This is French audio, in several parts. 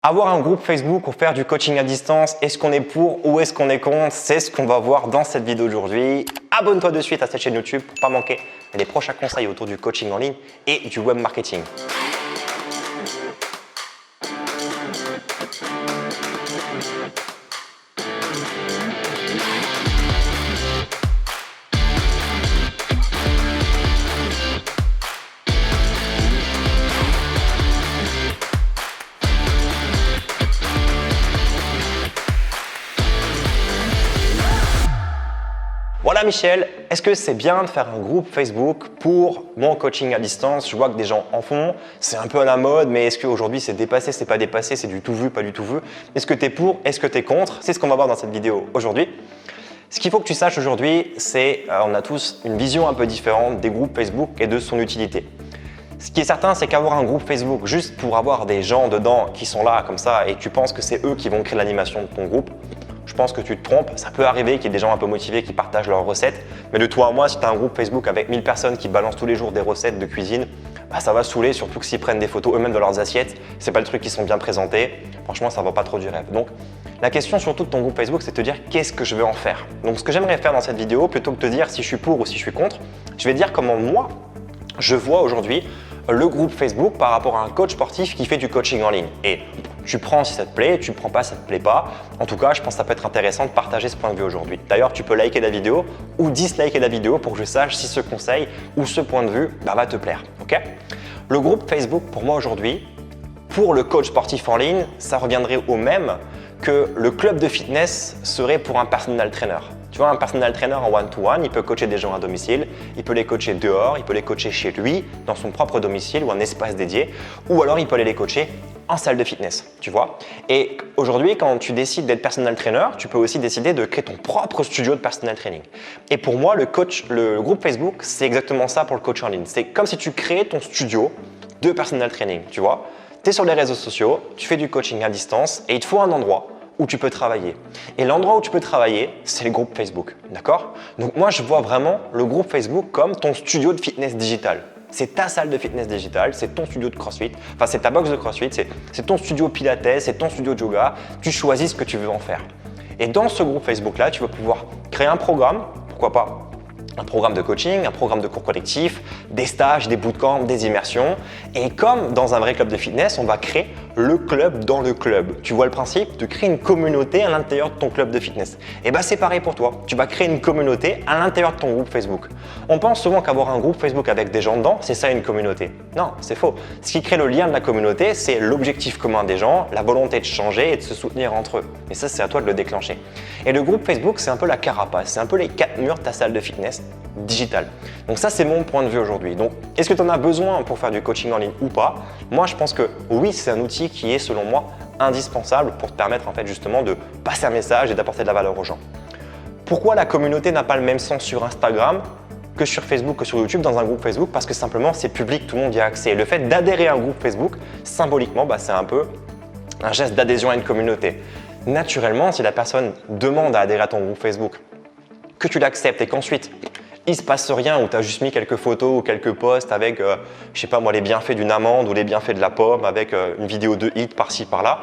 Avoir un groupe Facebook pour faire du coaching à distance, est-ce qu'on est pour ou est-ce qu'on est contre? C'est ce qu'on va voir dans cette vidéo d'aujourd'hui. Abonne-toi de suite à cette chaîne YouTube pour ne pas manquer les prochains conseils autour du coaching en ligne et du web marketing. Voilà Michel, est-ce que c'est bien de faire un groupe Facebook pour mon coaching à distance? Je vois que des gens en font, c'est un peu à la mode, mais est-ce qu'aujourd'hui c'est dépassé, c'est pas dépassé, c'est du tout vu, pas du tout vu? Est-ce que tu es pour, est-ce que tu es contre? C'est ce qu'on va voir dans cette vidéo aujourd'hui. Ce qu'il faut que tu saches aujourd'hui, c'est on a tous une vision un peu différente des groupes Facebook et de son utilité. Ce qui est certain, c'est qu'avoir un groupe Facebook juste pour avoir des gens dedans qui sont là comme ça et tu penses que c'est eux qui vont créer l'animation de ton groupe, je pense que tu te trompes. Ça peut arriver qu'il y ait des gens un peu motivés qui partagent leurs recettes. Mais de toi à moi, si tu as un groupe Facebook avec 1000 personnes qui balancent tous les jours des recettes de cuisine, ça va saouler, surtout que s'ils prennent des photos eux-mêmes de leurs assiettes, c'est pas le truc qui sont bien présentés. Franchement, ça va pas trop du rêve. Donc, la question surtout de ton groupe Facebook, c'est de te dire qu'est-ce que je vais en faire. Donc, ce que j'aimerais faire dans cette vidéo, plutôt que de te dire si je suis pour ou si je suis contre, je vais dire comment moi, je vois aujourd'hui le groupe Facebook par rapport à un coach sportif qui fait du coaching en ligne. Et tu prends si ça te plaît, tu prends pas si ça te plaît pas. En tout cas, je pense que ça peut être intéressant de partager ce point de vue aujourd'hui. D'ailleurs, tu peux liker la vidéo ou disliker la vidéo pour que je sache si ce conseil ou ce point de vue va te plaire. Okay? Le groupe Facebook, pour moi aujourd'hui, pour le coach sportif en ligne, ça reviendrait au même que le club de fitness serait pour un personal trainer. Tu vois, un personal trainer en one-to-one, il peut coacher des gens à domicile, il peut les coacher dehors, il peut les coacher chez lui, dans son propre domicile ou un espace dédié, ou alors il peut aller les coacher en salle de fitness, tu vois. Et aujourd'hui, quand tu décides d'être personal trainer, tu peux aussi décider de créer ton propre studio de personal training. Et pour moi, le groupe Facebook, c'est exactement ça pour le coach en ligne. C'est comme si tu créais ton studio de personal training, tu vois. Tu es sur les réseaux sociaux, tu fais du coaching à distance et il te faut un endroit où tu peux travailler. Et l'endroit où tu peux travailler, c'est le groupe Facebook, d'accord? Donc moi, je vois vraiment le groupe Facebook comme ton studio de fitness digital. C'est ta salle de fitness digital, c'est ton studio de CrossFit, enfin c'est ta box de CrossFit, c'est ton studio Pilates, c'est ton studio de yoga, tu choisis ce que tu veux en faire. Et dans ce groupe Facebook-là, tu vas pouvoir créer un programme, pourquoi pas? Un programme de coaching, un programme de cours collectif, des stages, des bootcamps, des immersions. Et comme dans un vrai club de fitness, on va créer le club dans le club. Tu vois le principe de créer une communauté à l'intérieur de ton club de fitness. Et c'est pareil pour toi. Tu vas créer une communauté à l'intérieur de ton groupe Facebook. On pense souvent qu'avoir un groupe Facebook avec des gens dedans, c'est ça une communauté. Non, c'est faux. Ce qui crée le lien de la communauté, c'est l'objectif commun des gens, la volonté de changer et de se soutenir entre eux. Et ça, c'est à toi de le déclencher. Et le groupe Facebook, c'est un peu la carapace, c'est un peu les 4 murs de ta salle de fitness digital. Donc ça, c'est mon point de vue aujourd'hui. Donc, est-ce que tu en as besoin pour faire du coaching en ligne ou pas? Moi, je pense que oui, c'est un outil qui est, selon moi, indispensable pour te permettre en fait justement de passer un message et d'apporter de la valeur aux gens. Pourquoi la communauté n'a pas le même sens sur Instagram que sur Facebook, que sur YouTube dans un groupe Facebook? Parce que simplement, c'est public, tout le monde y a accès. Et le fait d'adhérer à un groupe Facebook, symboliquement, c'est un peu un geste d'adhésion à une communauté. Naturellement, si la personne demande à adhérer à ton groupe Facebook, que tu l'acceptes et qu'ensuite, il ne se passe rien, ou tu as juste mis quelques photos ou quelques posts avec, je sais pas moi, les bienfaits d'une amande ou les bienfaits de la pomme avec une vidéo de hit par-ci par-là,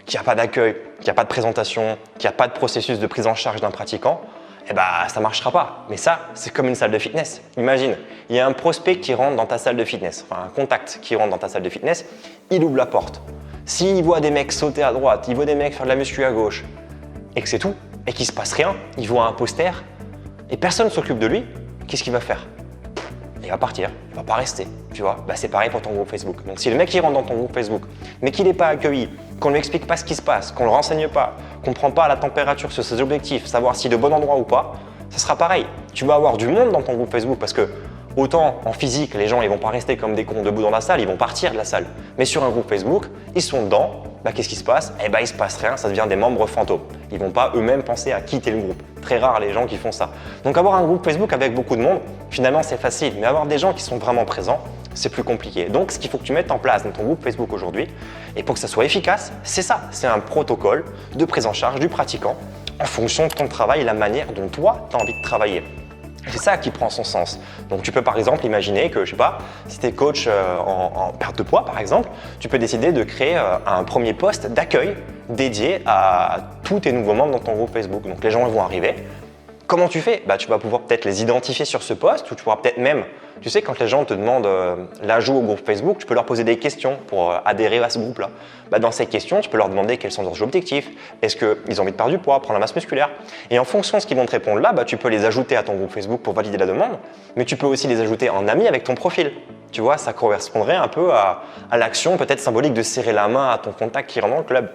qu'il n'y a pas d'accueil, qu'il n'y a pas de présentation, qu'il n'y a pas de processus de prise en charge d'un pratiquant, ça ne marchera pas. Mais ça, c'est comme une salle de fitness. Imagine, il y a un prospect qui rentre dans ta salle de fitness, enfin un contact qui rentre dans ta salle de fitness, il ouvre la porte. S'il voit des mecs sauter à droite, il voit des mecs faire de la muscu à gauche, et que c'est tout, et qu'il ne se passe rien, il voit un poster, et personne ne s'occupe de lui, qu'est-ce qu'il va faire? Il va partir, il ne va pas rester, tu vois. C'est pareil pour ton groupe Facebook. Donc si le mec il rentre dans ton groupe Facebook, mais qu'il n'est pas accueilli, qu'on ne lui explique pas ce qui se passe, qu'on ne le renseigne pas, qu'on ne prend pas la température sur ses objectifs, savoir s'il est au bon endroit ou pas, ça sera pareil. Tu vas avoir du monde dans ton groupe Facebook parce que autant en physique, les gens ils vont pas rester comme des cons debout dans la salle, ils vont partir de la salle. Mais sur un groupe Facebook, ils sont dedans, qu'est-ce qui se passe? Il se passe rien, ça devient des membres fantômes. Ils vont pas eux-mêmes penser à quitter le groupe. Très rare les gens qui font ça. Donc avoir un groupe Facebook avec beaucoup de monde, finalement c'est facile. Mais avoir des gens qui sont vraiment présents, c'est plus compliqué. Donc ce qu'il faut que tu mettes en place dans ton groupe Facebook aujourd'hui, et pour que ça soit efficace, c'est ça. C'est un protocole de prise en charge du pratiquant en fonction de ton travail et la manière dont toi tu as envie de travailler. C'est ça qui prend son sens. Donc tu peux par exemple imaginer que, je sais pas, si tu es coach en perte de poids par exemple, tu peux décider de créer un premier post d'accueil dédié à tous tes nouveaux membres dans ton groupe Facebook. Donc les gens vont arriver. Comment tu fais? Tu vas pouvoir peut-être les identifier sur ce post ou tu pourras peut-être même, tu sais, quand les gens te demandent l'ajout au groupe Facebook, tu peux leur poser des questions pour adhérer à ce groupe-là. Dans ces questions, tu peux leur demander quels sont leurs objectifs. Est-ce qu'ils ont envie de perdre du poids, prendre la masse musculaire? Et en fonction de ce qu'ils vont te répondre là, tu peux les ajouter à ton groupe Facebook pour valider la demande, mais tu peux aussi les ajouter en ami avec ton profil. Tu vois, ça correspondrait un peu à l'action peut-être symbolique de serrer la main à ton contact qui rentre dans le club.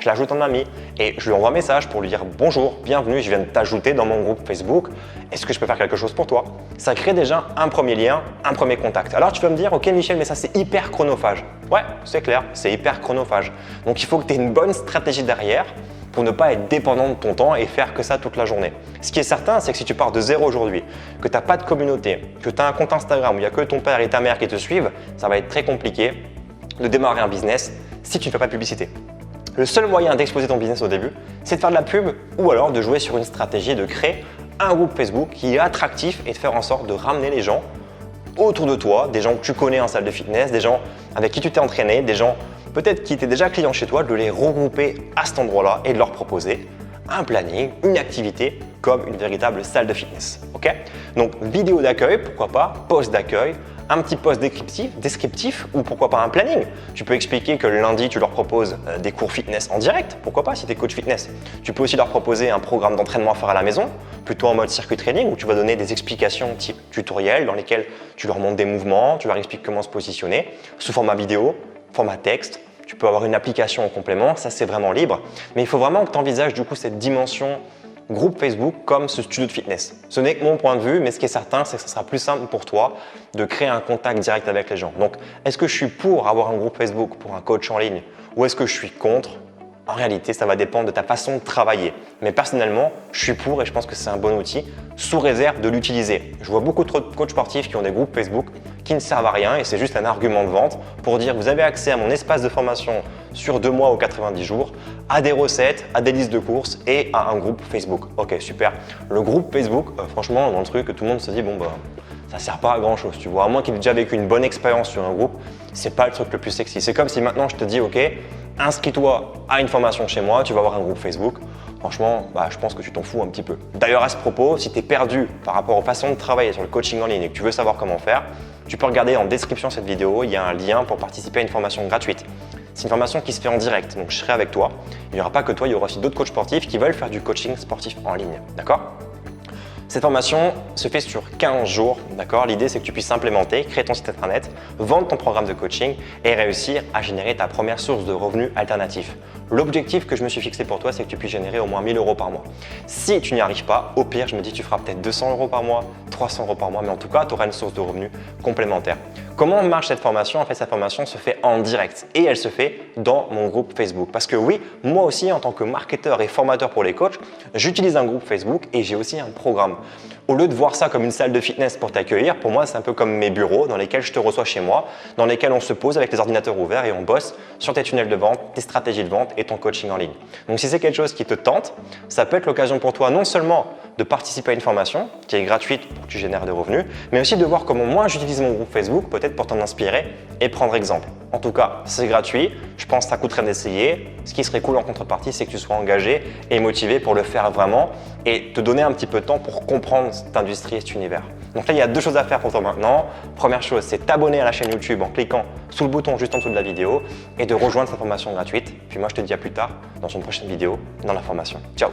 Je l'ajoute en ami et je lui envoie un message pour lui dire « Bonjour, bienvenue, je viens de t'ajouter dans mon groupe Facebook. Est-ce que je peux faire quelque chose pour toi ?» Ça crée déjà un premier lien, un premier contact. Alors tu vas me dire « Ok Michel, mais ça c'est hyper chronophage. » Ouais, c'est clair, c'est hyper chronophage. Donc il faut que tu aies une bonne stratégie derrière pour ne pas être dépendant de ton temps et faire que ça toute la journée. Ce qui est certain, c'est que si tu pars de zéro aujourd'hui, que tu n'as pas de communauté, que tu as un compte Instagram où il n'y a que ton père et ta mère qui te suivent, ça va être très compliqué de démarrer un business si tu ne fais pas de publicité. Le seul moyen d'exposer ton business au début, c'est de faire de la pub ou alors de jouer sur une stratégie de créer un groupe Facebook qui est attractif et de faire en sorte de ramener les gens autour de toi, des gens que tu connais en salle de fitness, des gens avec qui tu t'es entraîné, des gens peut-être qui étaient déjà clients chez toi, de les regrouper à cet endroit-là et de leur proposer un planning, une activité comme une véritable salle de fitness. Ok? Donc vidéo d'accueil, pourquoi pas, post d'accueil, un petit post descriptif ou pourquoi pas un planning. Tu peux expliquer que le lundi, tu leur proposes des cours fitness en direct, pourquoi pas si tu es coach fitness. Tu peux aussi leur proposer un programme d'entraînement à faire à la maison, plutôt en mode circuit training où tu vas donner des explications type tutoriel dans lesquelles tu leur montres des mouvements, tu leur expliques comment se positionner sous format vidéo, format texte. Tu peux avoir une application en complément, ça c'est vraiment libre. Mais il faut vraiment que tu envisages du coup cette dimension groupe Facebook comme ce studio de fitness. Ce n'est que mon point de vue, mais ce qui est certain, c'est que ce sera plus simple pour toi de créer un contact direct avec les gens. Donc, est-ce que je suis pour avoir un groupe Facebook pour un coach en ligne ou est-ce que je suis contre? En réalité, ça va dépendre de ta façon de travailler. Mais personnellement, je suis pour et je pense que c'est un bon outil sous réserve de l'utiliser. Je vois beaucoup trop de coachs sportifs qui ont des groupes Facebook qui ne servent à rien et c'est juste un argument de vente pour dire vous avez accès à mon espace de formation sur 2 mois ou 90 jours, à des recettes, à des listes de courses et à un groupe Facebook. Ok, super. Le groupe Facebook, franchement, dans le truc, tout le monde se dit bon ça sert pas à grand chose, tu vois. À moins qu'il ait déjà vécu une bonne expérience sur un groupe, c'est pas le truc le plus sexy. C'est comme si maintenant je te dis ok, inscris-toi à une formation chez moi, tu vas avoir un groupe Facebook. Franchement, je pense que tu t'en fous un petit peu. D'ailleurs, à ce propos, si tu es perdu par rapport aux façons de travailler sur le coaching en ligne et que tu veux savoir comment faire, tu peux regarder en description de cette vidéo, il y a un lien pour participer à une formation gratuite. C'est une formation qui se fait en direct, donc je serai avec toi. Il n'y aura pas que toi, il y aura aussi d'autres coachs sportifs qui veulent faire du coaching sportif en ligne. D'accord ? Cette formation se fait sur 15 jours, d'accord? L'idée, c'est que tu puisses implémenter, créer ton site internet, vendre ton programme de coaching et réussir à générer ta première source de revenus alternatifs. L'objectif que je me suis fixé pour toi, c'est que tu puisses générer au moins 1 000 € par mois. Si tu n'y arrives pas, au pire, je me dis que tu feras peut-être 200 € par mois, 300 € par mois, mais en tout cas, tu auras une source de revenus complémentaire. Comment marche cette formation? En fait, cette formation se fait en direct et elle se fait dans mon groupe Facebook. Parce que oui, moi aussi, en tant que marketeur et formateur pour les coachs, j'utilise un groupe Facebook et j'ai aussi un programme. Au lieu de voir ça comme une salle de fitness pour t'accueillir, pour moi, c'est un peu comme mes bureaux dans lesquels je te reçois chez moi, dans lesquels on se pose avec les ordinateurs ouverts et on bosse sur tes tunnels de vente, tes stratégies de vente et ton coaching en ligne. Donc, si c'est quelque chose qui te tente, ça peut être l'occasion pour toi non seulement de participer à une formation qui est gratuite pour que tu génères des revenus, mais aussi de voir comment moi j'utilise mon groupe Facebook, peut-être pour t'en inspirer et prendre exemple. En tout cas, c'est gratuit, je pense que ça coûte rien d'essayer. Ce qui serait cool en contrepartie, c'est que tu sois engagé et motivé pour le faire vraiment et te donner un petit peu de temps pour comprendre cette industrie et cet univers. Donc là, il y a 2 choses à faire pour toi maintenant. Première chose, c'est t'abonner à la chaîne YouTube en cliquant sous le bouton juste en dessous de la vidéo et de rejoindre cette formation gratuite. Puis moi, je te dis à plus tard dans une prochaine vidéo dans la formation. Ciao!